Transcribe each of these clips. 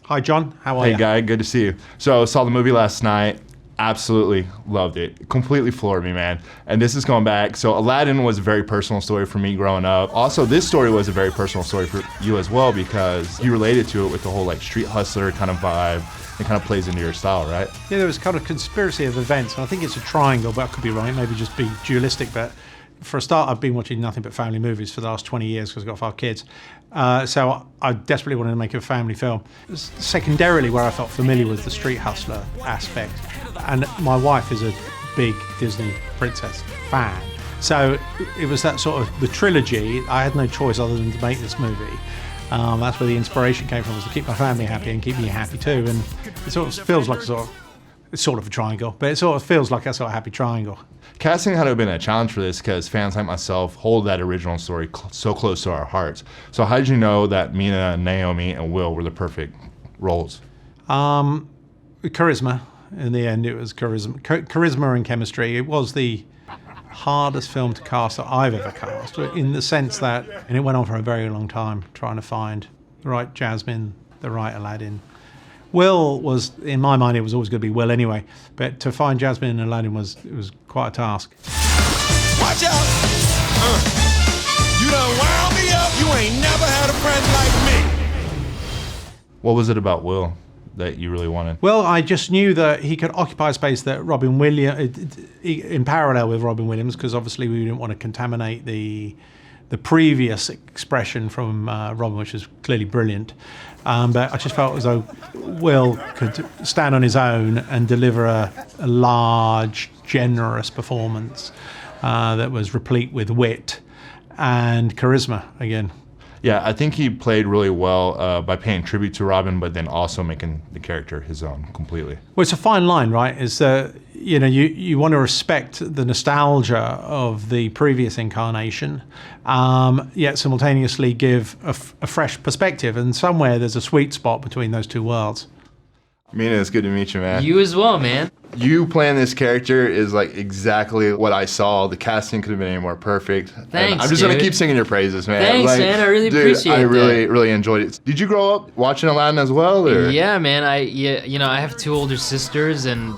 Hi, John. How are you? Hey, Guy. Good to see you. So, saw the movie last night. Absolutely loved it. Completely floored me, man. And this is going back. So, Aladdin was a very personal story for me growing up. Also, this story was a very personal story for you as well because you related to it with the whole like street hustler kind of vibe. It kind of plays into your style, right? Yeah, there was kind of conspiracy of events. And I think it's a triangle, but I could be wrong. It maybe just be dualistic. But for a start, I've been watching nothing but family movies for the last 20 years because I've got 5 kids. So I desperately wanted to make a family film. Secondarily, where I felt familiar with the street hustler aspect. And my wife is a big Disney princess fan. So it was that sort of the trilogy. I had no choice other than to make this movie. That's where the inspiration came from, was to keep my family happy and keep me happy too. And it sort of feels like it's sort of a triangle, but it sort of feels like a sort of happy triangle. Casting had to have been a challenge for this because fans like myself hold that original story so close to our hearts. So how did you know that Mena, Naomi, and Will were the perfect roles? Charisma. In the end, it was charisma and chemistry. It was the hardest film to cast that I've ever cast, in the sense that, and it went on for a very long time, trying to find the right Jasmine, the right Aladdin. Will was, in my mind, it was always going to be Will anyway, but to find Jasmine and Aladdin was quite a task. Watch out! You done wound me up. You ain't never had a friend like me. What was it about Will that you really wanted? Well, I just knew that he could occupy a space that Robin Williams, in parallel with Robin Williams, because obviously we didn't want to contaminate the previous expression from Robin, which was clearly brilliant. But I just felt as though Will could stand on his own and deliver a large, generous performance that was replete with wit and charisma again. Yeah, I think he played really well by paying tribute to Robin, but then also making the character his own completely. Well, it's a fine line, right? Is that, you want to respect the nostalgia of the previous incarnation, yet simultaneously give a fresh perspective. And somewhere there's a sweet spot between those two worlds. Mena, it's good to meet you, man. You as well, man. You playing this character is like exactly what I saw. The casting could have been any more perfect. Thanks, I'm just dude. gonna keep singing your praises, man. Thanks, man. I really appreciate I really, that. really enjoyed it. Did you grow up watching Aladdin as well, or? Yeah, man. I have 2 older sisters, and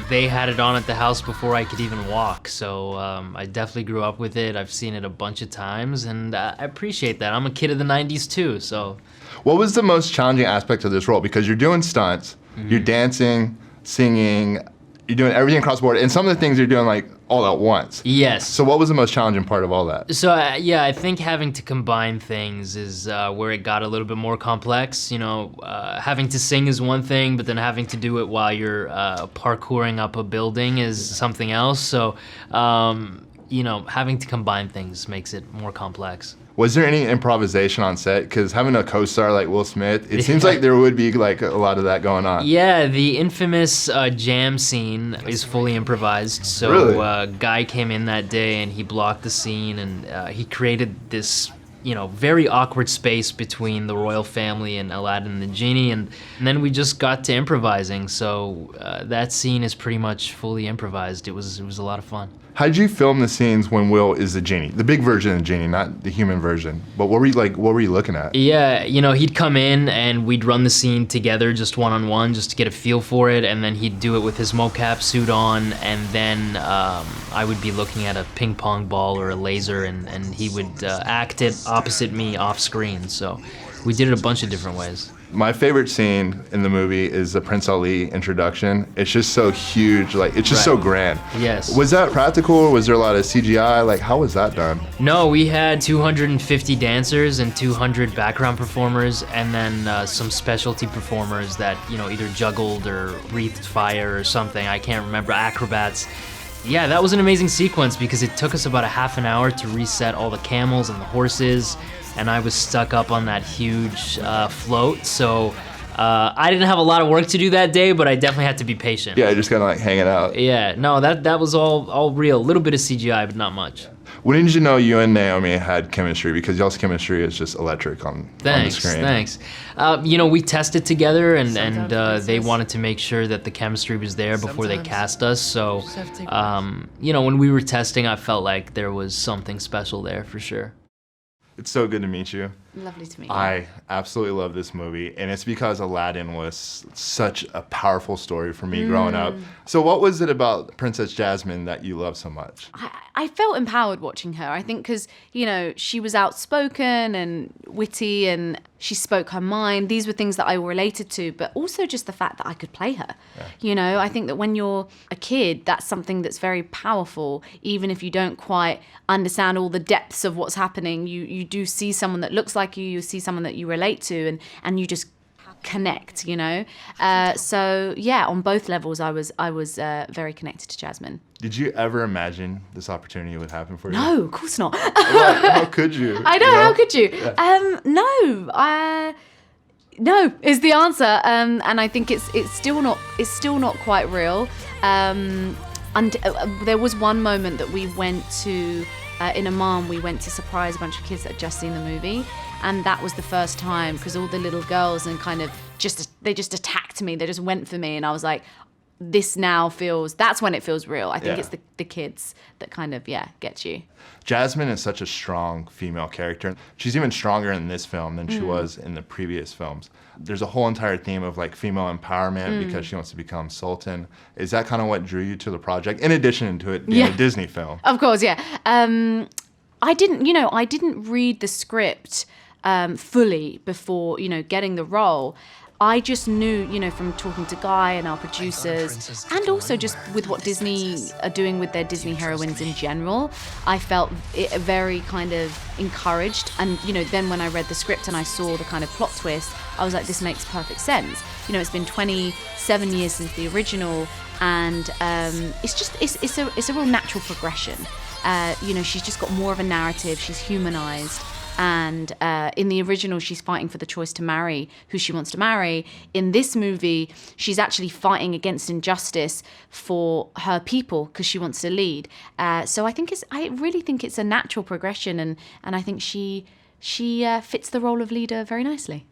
they had it on at the house before I could even walk. So I definitely grew up with it. I've seen it a bunch of times, and I appreciate that. I'm a kid of the '90s too, so. What was the most challenging aspect of this role? Because you're doing stunts, you're dancing, singing, you're doing everything across the board, and some of the things you're doing like all at once. Yes. So what was the most challenging part of all that? So I think having to combine things is where it got a little bit more complex. Having to sing is one thing, but then having to do it while you're parkouring up a building is something else. So, having to combine things makes it more complex. Was there any improvisation on set? Because having a co-star like Will Smith, it seems like there would be like a lot of that going on. Yeah, the infamous jam scene is fully improvised. So Really? Guy came in that day and he blocked the scene, and he created this very awkward space between the royal family and Aladdin and the Genie, and then we just got to improvising. So that scene is pretty much fully improvised. It was a lot of fun. How did you film the scenes when Will is the genie, the big version of the genie, not the human version? But what were you looking at? Yeah, he'd come in and we'd run the scene together, just one-on-one, just to get a feel for it, and then he'd do it with his mocap suit on, and then I would be looking at a ping pong ball or a laser, and he would act it opposite me off screen. So we did it a bunch of different ways. My favorite scene in the movie is the Prince Ali introduction. It's just so huge, it's just so grand. Yes. Was that practical, or was there a lot of CGI? How was that done? No, we had 250 dancers and 200 background performers, and then some specialty performers that, either juggled or breathed fire or something. I can't remember, acrobats. Yeah, that was an amazing sequence because it took us about a half an hour to reset all the camels and the horses, and I was stuck up on that huge float, so I didn't have a lot of work to do that day, but I definitely had to be patient. Yeah, just kind of hanging out. Yeah, no, that was all real. A little bit of CGI, but not much. When did you know you and Naomi had chemistry? Because y'all's chemistry is just electric on the screen. Thanks. We tested together, and they wanted to make sure that the chemistry was there before they cast us. So, when we were testing, I felt like there was something special there for sure. It's so good to meet you. Lovely to meet you. I absolutely love this movie, and it's because Aladdin was such a powerful story for me growing up. So what was it about Princess Jasmine that you love so much? I felt empowered watching her. I think because, you know, she was outspoken and witty and she spoke her mind. These were things that I related to, but also just the fact that I could play her. Yeah. You know, I think that when you're a kid, that's something that's very powerful. Even if you don't quite understand all the depths of what's happening, you do see someone that looks like you see someone that you relate to, and you just connect, you know. So yeah, on both levels, I was very connected to Jasmine. Did you ever imagine this opportunity would happen for you? No, of course not. How could you? I know, how could you? Yeah. No is the answer, and I think it's still not quite real. And there was one moment that we went to in Amman. We went to surprise a bunch of kids that had just seen the movie, and that was the first time, because all the little girls and kind of they just attacked me. They just went for me, and I was like, that's when it feels real. I think it's the kids that kind of, get you. Jasmine is such a strong female character. She's even stronger in this film than she was in the previous films. There's a whole entire theme of like female empowerment because she wants to become Sultan. Is that kind of what drew you to the project, in addition to it being a Disney film? Of course, yeah. I didn't read the script fully before, getting the role. I just knew, from talking to Guy and our producers, and also just with what Disney are doing with their Disney heroines in general, I felt very kind of encouraged. And, then when I read the script and I saw the kind of plot twist, I was like, this makes perfect sense. It's been 27 years since the original, and it's a real natural progression. She's just got more of a narrative. She's humanized. And in the original, she's fighting for the choice to marry who she wants to marry. In this movie, she's actually fighting against injustice for her people because she wants to lead. So I really think it's a natural progression, and I think she fits the role of leader very nicely.